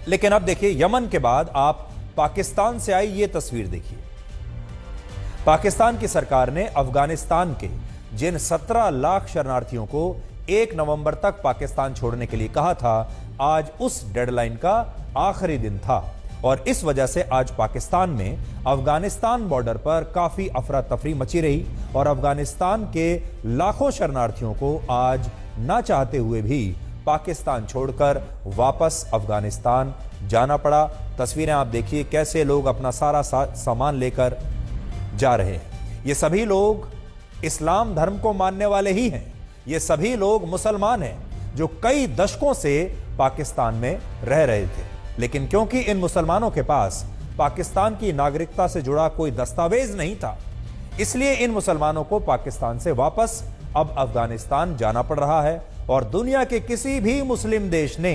लेकिन अब देखिए, यमन के बाद आप पाकिस्तान से आई ये तस्वीर देखिए। पाकिस्तान की सरकार ने अफगानिस्तान के जिन 17 लाख शरणार्थियों को 1 नवंबर तक पाकिस्तान छोड़ने के लिए कहा था, आज उस डेडलाइन का आखिरी दिन था और इस वजह से आज पाकिस्तान में अफगानिस्तान बॉर्डर पर काफी अफरा तफरी मची रही और अफगानिस्तान के लाखों शरणार्थियों को आज ना चाहते हुए भी पाकिस्तान छोड़कर वापस अफगानिस्तान जाना पड़ा। तस्वीरें आप देखिए, कैसे लोग अपना सारा सामान लेकर जा रहे हैं। ये सभी लोग इस्लाम धर्म को मानने वाले ही हैं। ये सभी लोग मुसलमान हैं जो कई दशकों से पाकिस्तान में रह रहे थे, लेकिन क्योंकि इन मुसलमानों के पास पाकिस्तान की नागरिकता से जुड़ा कोई दस्तावेज नहीं था, इसलिए इन मुसलमानों को पाकिस्तान से वापस अब अफगानिस्तान जाना पड़ रहा है। और दुनिया के किसी भी मुस्लिम देश ने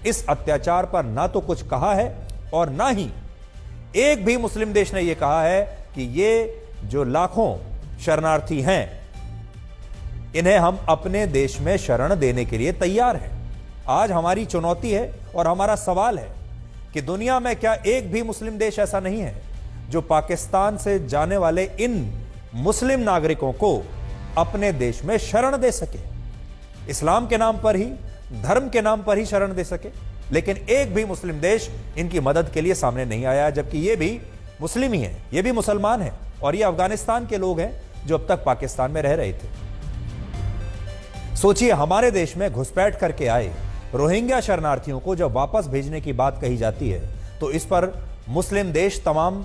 इस अत्याचार पर ना तो कुछ कहा है और ना ही एक भी मुस्लिम देश ने यह कहा है कि ये जो लाखों शरणार्थी हैं, इन्हें हम अपने देश में शरण देने के लिए तैयार हैं। आज हमारी चुनौती है और हमारा सवाल है कि दुनिया में क्या एक भी मुस्लिम देश ऐसा नहीं है जो पाकिस्तान से जाने वाले इन मुस्लिम नागरिकों को अपने देश में शरण दे सके, इस्लाम के नाम पर ही, धर्म के नाम पर ही शरण दे सके। लेकिन एक भी मुस्लिम देश इनकी मदद के लिए सामने नहीं आया, जबकि ये भी मुस्लिम ही हैं, ये भी मुसलमान हैं और ये अफगानिस्तान के लोग हैं जो अब तक पाकिस्तान में रह रहे थे। सोचिए, हमारे देश में घुसपैठ करके आए रोहिंग्या शरणार्थियों को जब वापस भेजने की बात कही जाती है तो इस पर मुस्लिम देश तमाम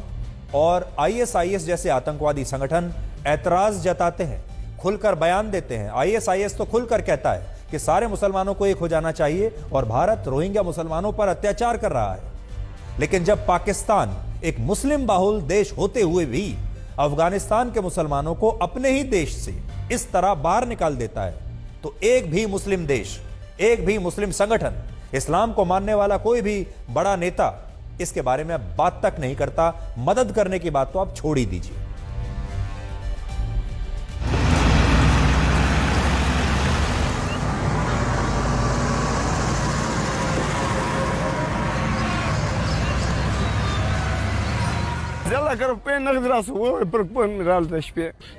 और आईएसआईएस जैसे आतंकवादी संगठन ऐतराज जताते हैं, खुलकर बयान देते हैं। आईएसआईएस तो खुलकर कहता है कि सारे मुसलमानों को एक हो जाना चाहिए और भारत रोहिंग्या मुसलमानों पर अत्याचार कर रहा है। लेकिन जब पाकिस्तान एक मुस्लिम बाहुल देश होते हुए भी अफगानिस्तान के मुसलमानों को अपने ही देश से इस तरह बाहर निकाल देता है, तो एक भी मुस्लिम देश, एक भी मुस्लिम संगठन, इस्लाम को मानने वाला कोई भी बड़ा नेता इसके बारे में बात तक नहीं करता। मदद करने की बात तो आप छोड़ ही दीजिए।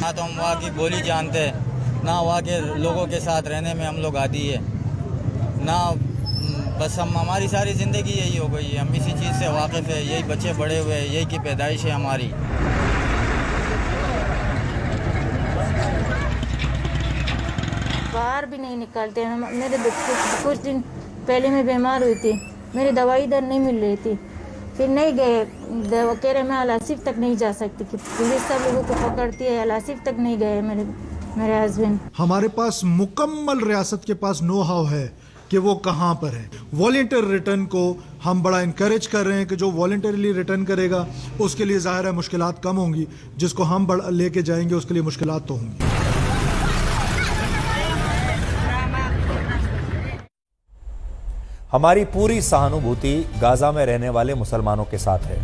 ना तो हम वहाँ की बोली जानते हैं, ना वहाँ के लोगों के साथ रहने में हम लोग आदी है, ना बस हम हमारी सारी ज़िंदगी यही हो गई है। हम इसी चीज़ से वाकिफ़ है, यही बच्चे बड़े हुए हैं, यही की पैदाइश है हमारी। बाहर भी नहीं निकलते हम। मेरे कुछ दिन पहले मैं बीमार हुई थी, मेरी दवाई इधर नहीं मिल रही थी, फिर नहीं गए। कह रहे मैं अलासिफ तक नहीं जा सकती कि पुलिस सब लोगों को पकड़ती है, अलासिफ तक नहीं गए मेरे हस्बैंड। हमारे पास मुकम्मल रियासत के पास नो हाउ है कि वो कहाँ पर है। वॉलंटियर रिटर्न को हम बड़ा इनकरेज कर रहे हैं कि जो वॉलंटरीली रिटर्न करेगा उसके लिए ज़ाहिर है मुश्किलात कम होंगी, जिसको हम बड़ा लेके जाएंगे उसके लिए मुश्किलात तो होंगी। हमारी पूरी सहानुभूति गाजा में रहने वाले मुसलमानों के साथ है।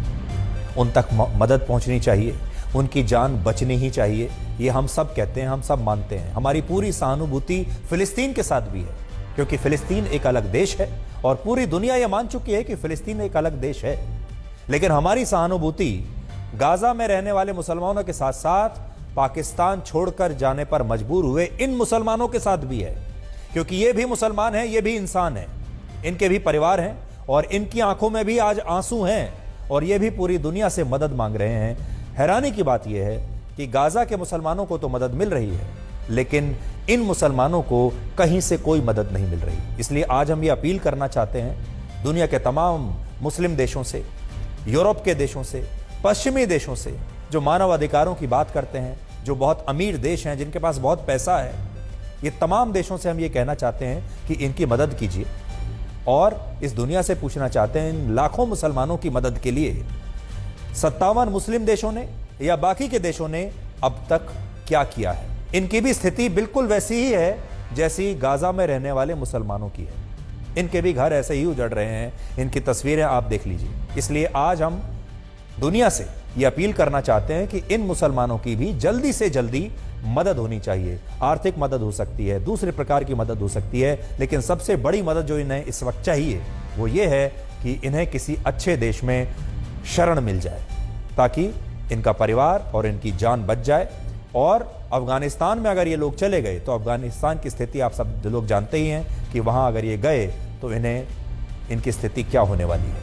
उन तक मदद पहुंचनी चाहिए, उनकी जान बचनी ही चाहिए, ये हम सब कहते हैं, हम सब मानते हैं। हमारी पूरी सहानुभूति फिलिस्तीन के साथ भी है, क्योंकि फिलिस्तीन एक अलग देश है और पूरी दुनिया यह मान चुकी है कि फिलिस्तीन एक अलग देश है। लेकिन हमारी सहानुभूति गाजा में रहने वाले मुसलमानों के साथ साथ पाकिस्तान छोड़कर जाने पर मजबूर हुए इन मुसलमानों के साथ भी है, क्योंकि ये भी मुसलमान हैं, ये भी इंसान हैं, इनके भी परिवार हैं और इनकी आंखों में भी आज आंसू हैं और ये भी पूरी दुनिया से मदद मांग रहे हैं। हैरानी की बात यह है कि गाजा के मुसलमानों को तो मदद मिल रही है, लेकिन इन मुसलमानों को कहीं से कोई मदद नहीं मिल रही। इसलिए आज हम ये अपील करना चाहते हैं दुनिया के तमाम मुस्लिम देशों से, यूरोप के देशों से, पश्चिमी देशों से, जो मानव अधिकारों की बात करते हैं, जो बहुत अमीर देश हैं, जिनके पास बहुत पैसा है, ये तमाम देशों से हम ये कहना चाहते हैं कि इनकी मदद कीजिए और इस दुनिया से पूछना चाहते हैं इन लाखों मुसलमानों की मदद के लिए 57 मुस्लिम देशों ने या बाकी के देशों ने अब तक क्या किया है। इनकी भी स्थिति बिल्कुल वैसी ही है जैसी गाजा में रहने वाले मुसलमानों की है। इनके भी घर ऐसे ही उजड़ रहे हैं, इनकी तस्वीरें आप देख लीजिए। इसलिए आज हम दुनिया से ये अपील करना चाहते हैं कि इन मुसलमानों की भी जल्दी से जल्दी मदद होनी चाहिए। आर्थिक मदद हो सकती है, दूसरे प्रकार की मदद हो सकती है, लेकिन सबसे बड़ी मदद जो इन्हें इस वक्त चाहिए वो ये है कि इन्हें किसी अच्छे देश में शरण मिल जाए, ताकि इनका परिवार और इनकी जान बच जाए। और अफगानिस्तान में अगर ये लोग चले गए तो अफगानिस्तान की स्थिति आप सब लोग जानते ही हैं कि वहाँ अगर ये गए तो इनकी स्थिति क्या होने वाली है।